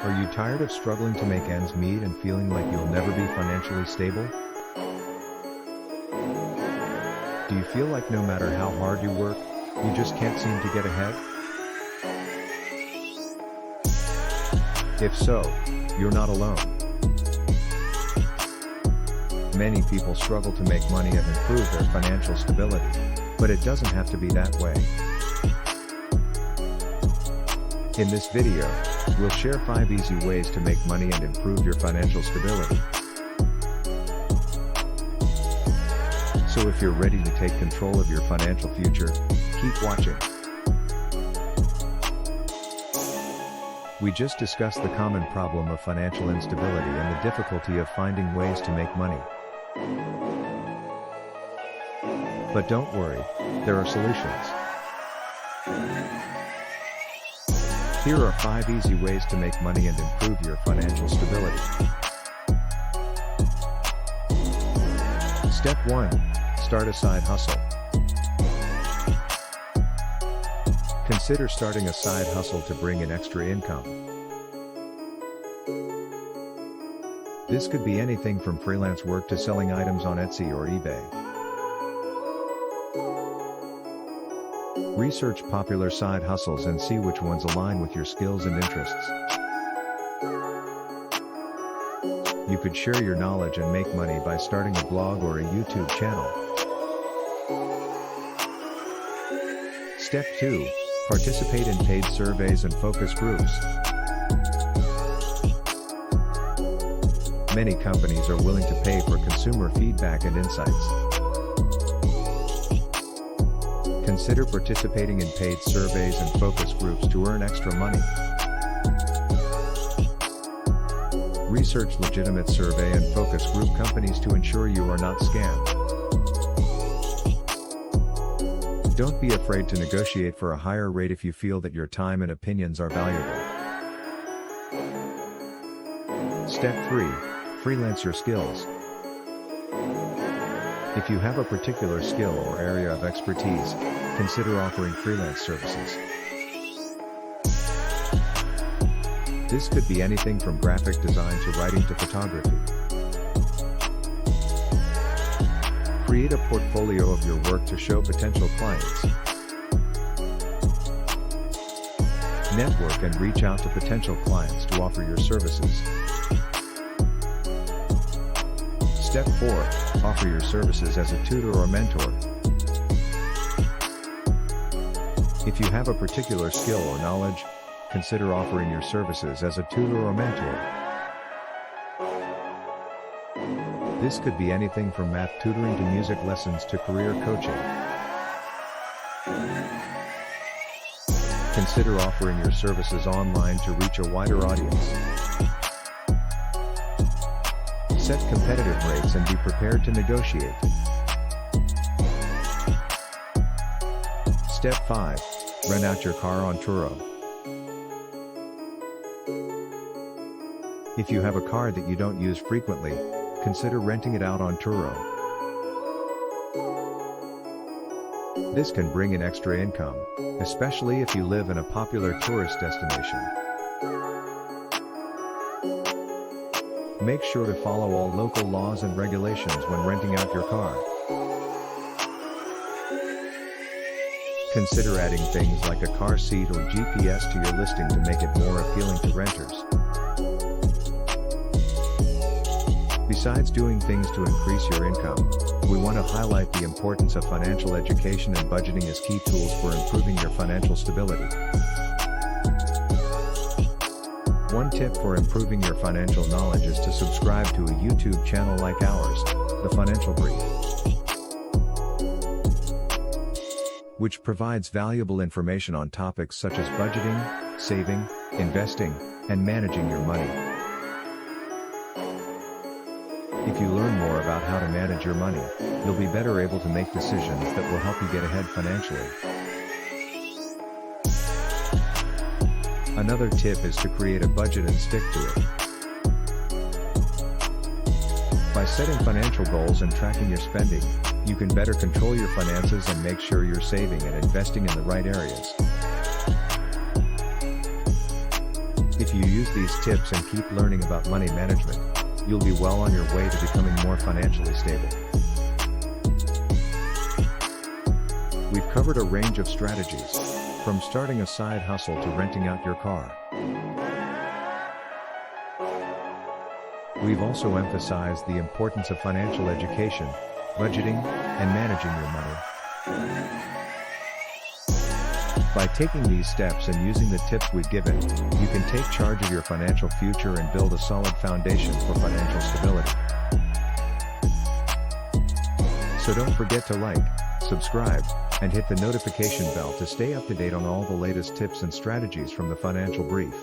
Are you tired of struggling to make ends meet and feeling like you'll never be financially stable? Do you feel like no matter how hard you work, you just can't seem to get ahead? If so, you're not alone. Many people struggle to make money and improve their financial stability, but it doesn't have to be that way. In this video, we'll share 5 easy ways to make money and improve your financial stability. So if you're ready to take control of your financial future, keep watching. We just discussed the common problem of financial instability and the difficulty of finding ways to make money. But don't worry, there are solutions. Here are 5 easy ways to make money and improve your financial stability. Step 1. Start a side hustle. Consider starting a side hustle to bring in extra income. This could be anything from freelance work to selling items on Etsy or eBay. Research popular side hustles and see which ones align with your skills and interests. You could share your knowledge and make money by starting a blog or a YouTube channel. Step 2. Participate in paid surveys and focus groups. Many companies are willing to pay for consumer feedback and insights. Consider participating in paid surveys and focus groups to earn extra money. Research legitimate survey and focus group companies to ensure you are not scammed. Don't be afraid to negotiate for a higher rate if you feel that your time and opinions are valuable. Step 3. Freelance your skills. If you have a particular skill or area of expertise, consider offering freelance services. This could be anything from graphic design to writing to photography. Create a portfolio of your work to show potential clients. Network and reach out to potential clients to offer your services. Step 4. Offer your services as a tutor or mentor. If you have a particular skill or knowledge, consider offering your services as a tutor or mentor. This could be anything from math tutoring to music lessons to career coaching. Consider offering your services online to reach a wider audience. Set competitive rates and be prepared to negotiate. Step 5. Rent out your car on Turo. If you have a car that you don't use frequently, consider renting it out on Turo. This can bring in extra income, especially if you live in a popular tourist destination. Make sure to follow all local laws and regulations when renting out your car. Consider adding things like a car seat or GPS to your listing to make it more appealing to renters. Besides doing things to increase your income, we want to highlight the importance of financial education and budgeting as key tools for improving your financial stability. One tip for improving your financial knowledge is to subscribe to a YouTube channel like ours, The Financial Brief, which provides valuable information on topics such as budgeting, saving, investing, and managing your money. If you learn more about how to manage your money, you'll be better able to make decisions that will help you get ahead financially. Another tip is to create a budget and stick to it. By setting financial goals and tracking your spending, you can better control your finances and make sure you're saving and investing in the right areas. If you use these tips and keep learning about money management, you'll be well on your way to becoming more financially stable. We've covered a range of strategies, from starting a side hustle to renting out your car. We've also emphasized the importance of financial education, budgeting, and managing your money. By taking these steps and using the tips we've given, you can take charge of your financial future and build a solid foundation for financial stability. So don't forget to like, subscribe, and hit the notification bell to stay up to date on all the latest tips and strategies from the Financial Brief.